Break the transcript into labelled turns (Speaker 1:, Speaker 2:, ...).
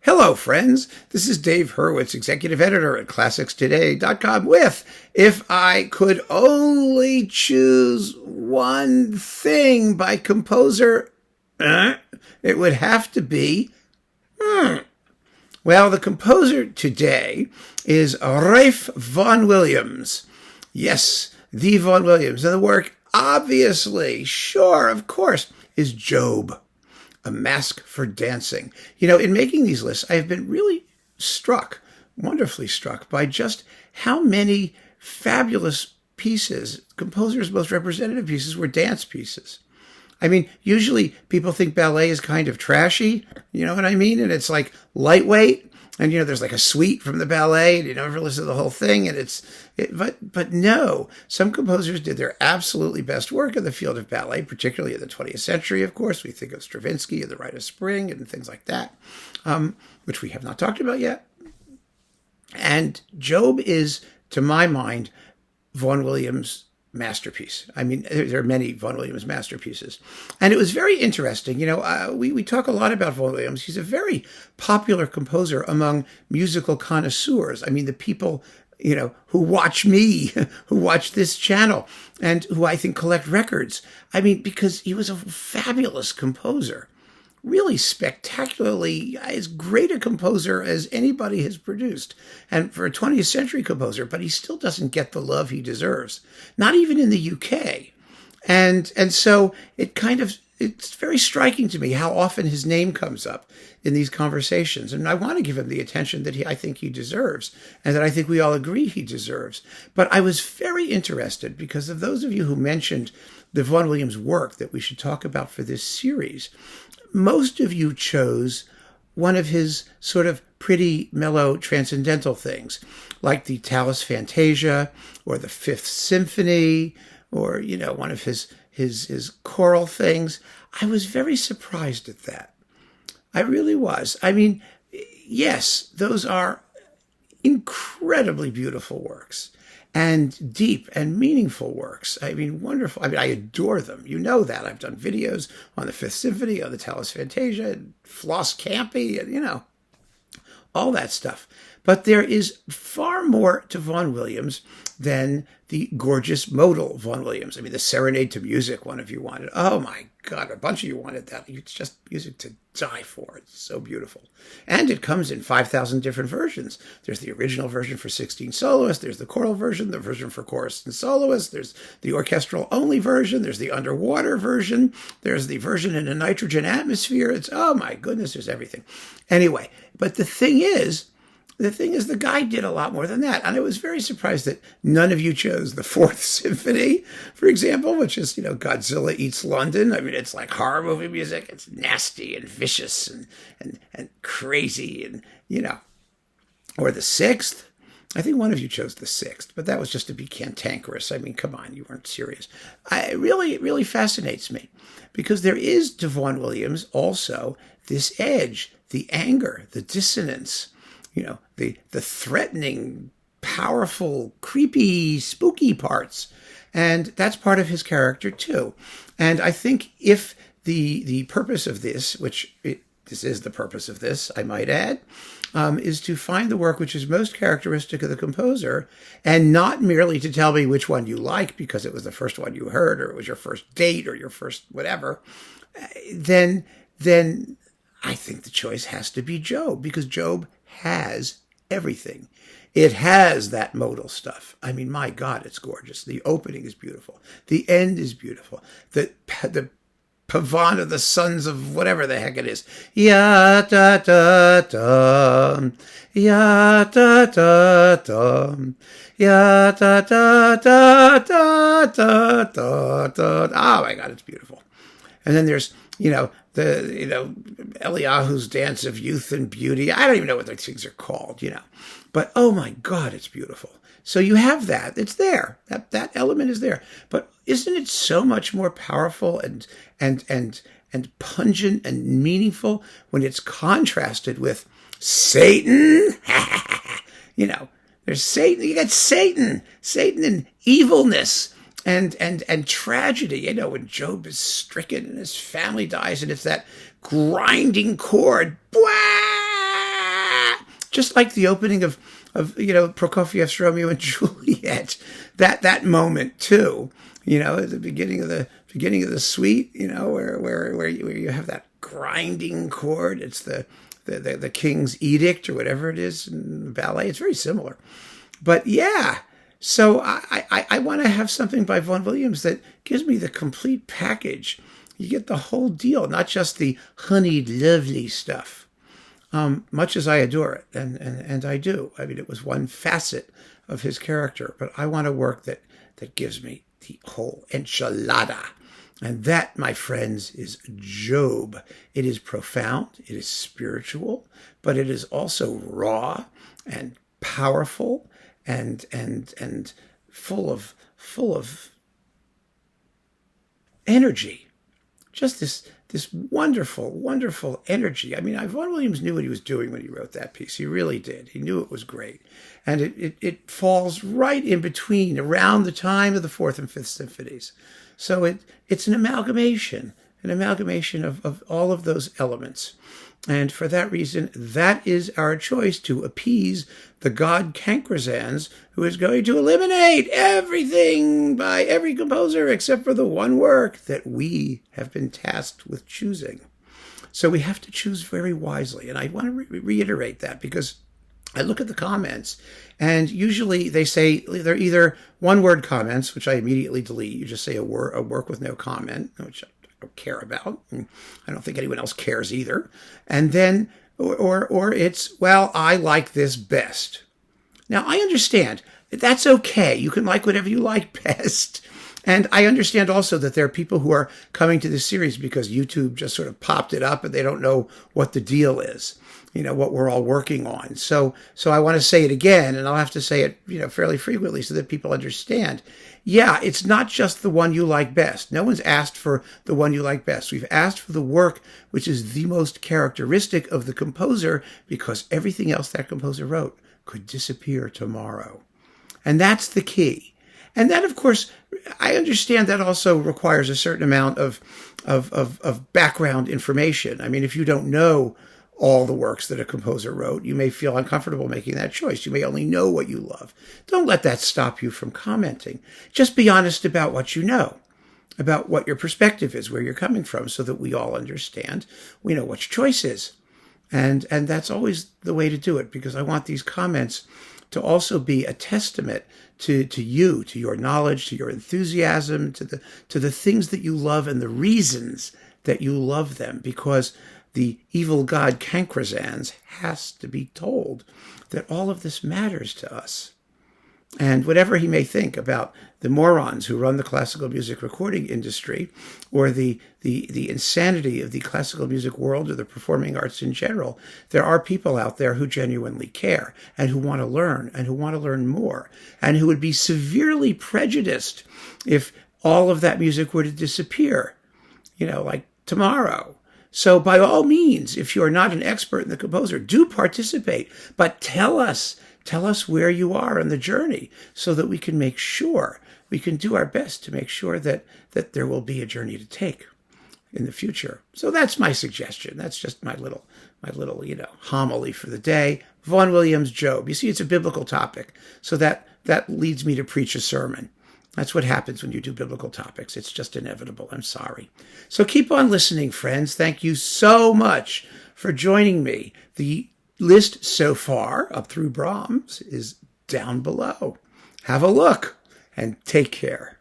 Speaker 1: Hello, friends. This is Dave Hurwitz, executive editor at ClassicsToday.com with If I Could Only Choose One Thing by Composer, it would have to be, Well, the composer today is Ralph Vaughan Williams. Yes, the Vaughan Williams. And the work, obviously, sure, of course, is Job. A Masque for Dancing. You know, in making these lists, I have been really struck, wonderfully struck, by just how many fabulous pieces, composers' most representative pieces, were dance pieces. I mean, usually people think ballet is kind of trashy, you know what I mean? And it's like lightweight, and you know, there's like a suite from the ballet, and you never listen to the whole thing, and but no, some composers did their absolutely best work in the field of ballet, particularly in the 20th century, of course. We think of Stravinsky and The Rite of Spring and things like that, which we have not talked about yet. And Job is, to my mind, Vaughan Williams' masterpiece. I mean, there are many Vaughan Williams masterpieces. And it was very interesting. You know, we talk a lot about Vaughan Williams. He's a very popular composer among musical connoisseurs. I mean, the people, you know, who watch me, who watch this channel, and who I think collect records. I mean, because he was a fabulous composer. Really spectacularly, as great a composer as anybody has produced. And for a 20th century composer, but he still doesn't get the love he deserves. Not even in the UK. And so it's very striking to me how often his name comes up in these conversations. And I want to give him the attention that I think he deserves, and that I think we all agree he deserves. But I was very interested because of those of you who mentioned the Vaughan Williams work that we should talk about for this series. Most of you chose one of his sort of pretty mellow transcendental things, like the Tallis Fantasia or the Fifth Symphony, or, you know, one of his choral things. I was very surprised at that. I really was. I mean, yes, those are incredibly beautiful works and deep and meaningful works. I mean, wonderful. I mean, I adore them. You know that. I've done videos on the Fifth Symphony, on the Tallis Fantasia, and Floss Campy, and, you know, all that stuff. But there is far more to Vaughan Williams than the gorgeous modal Vaughan Williams. I mean, the Serenade to Music, one of you wanted. Oh, my God, a bunch of you wanted that. It's just music to die for. It's so beautiful. And it comes in 5,000 different versions. There's the original version for 16 soloists. There's the choral version, the version for chorus and soloists. There's the orchestral-only version. There's the underwater version. There's the version in a nitrogen atmosphere. It's, oh, my goodness, there's everything. Anyway, but the thing is, the guy did a lot more than that. And I was very surprised that none of you chose the Fourth Symphony, for example, which is, you know, Godzilla Eats London. I mean, it's like horror movie music. It's nasty and vicious and crazy and, you know. Or the Sixth. I think one of you chose the Sixth, but that was just to be cantankerous. I mean, come on, you weren't serious. It really fascinates me because there is to Vaughan Williams also this edge, the anger, the dissonance, you know, the threatening, powerful, creepy, spooky parts. And that's part of his character, too. And I think if the purpose of this, this is the purpose of this, I might add, is to find the work which is most characteristic of the composer, and not merely to tell me which one you like because it was the first one you heard, or it was your first date, or your first whatever, then I think the choice has to be Job, because Job has everything. It has that modal stuff. I mean, my God, it's gorgeous. The opening is beautiful. The end is beautiful. The Pavan of the sons of whatever the heck it is. Ya da da da, ya da da da, ya da da da da da da da. Oh my God, it's beautiful. And then there's, you know, Eliyahu's Dance of Youth and Beauty. I don't even know what those things are called, you know. But, oh my God, it's beautiful. So you have that. It's there. That element is there. But isn't it so much more powerful and pungent and meaningful when it's contrasted with Satan? You know, there's Satan. You got Satan and evilness. And tragedy, you know, when Job is stricken and his family dies, and it's that grinding chord, just like the opening of Prokofiev's Romeo and Juliet, that moment too, at the beginning of the suite, where you have that grinding chord. It's the King's Edict or whatever it is in ballet. It's very similar, but yeah. So I want to have something by Vaughan Williams that gives me the complete package. You get the whole deal, not just the honeyed, lovely stuff. Much as I adore it, and I do. I mean, it was one facet of his character, but I want a work that gives me the whole enchilada. And that, my friends, is Job. It is profound, it is spiritual, but it is also raw and powerful and full of energy. Just this wonderful, wonderful energy. I mean, Vaughan Williams knew what he was doing when he wrote that piece. He really did. He knew it was great. And it falls right in between, around the time of the Fourth and Fifth Symphonies. So it's an amalgamation of all of those elements. And for that reason, that is our choice to appease the god Cancrozans, who is going to eliminate everything by every composer except for the one work that we have been tasked with choosing. So we have to choose very wisely. And I want to reiterate that, because I look at the comments, and usually they say they're either one-word comments, which I immediately delete. You just say a work with no comment, which I don't care about. And I don't think anyone else cares either. And then, or it's, well, I like this best. Now, I understand that that's okay. You can like whatever you like best. And I understand also that there are people who are coming to this series because YouTube just sort of popped it up and they don't know what the deal is, what we're all working on. So I want to say it again, and I'll have to say it, fairly frequently so that people understand. Yeah, it's not just the one you like best. No one's asked for the one you like best. We've asked for the work which is the most characteristic of the composer, because everything else that composer wrote could disappear tomorrow. And that's the key. And that, of course, I understand that also requires a certain amount of background information. I mean, if you don't know all the works that a composer wrote, you may feel uncomfortable making that choice. You may only know what you love. Don't let that stop you from commenting. Just be honest about what you know, about what your perspective is, where you're coming from, so that we all understand. We know what your choice is. And that's always the way to do it, because I want these comments to also be a testament to you, to your knowledge, to your enthusiasm, to the things that you love and the reasons that you love them, because the evil god Cancrozans has to be told that all of this matters to us. And whatever he may think about the morons who run the classical music recording industry, or the insanity of the classical music world or the performing arts in general, there are people out there who genuinely care and who want to learn and who want to learn more, and who would be severely prejudiced if all of that music were to disappear, like tomorrow. So by all means, if you're not an expert in the composer, do participate, but tell us where you are in the journey, so that we can make sure, we can do our best to make sure that there will be a journey to take in the future. So that's my suggestion. That's just my little homily for the day. Vaughan Williams, Job. You see, it's a biblical topic, so that leads me to preach a sermon. That's what happens when you do biblical topics. It's just inevitable. I'm sorry. So keep on listening, friends. Thank you so much for joining me. The list so far, up through Brahms, is down below. Have a look and take care.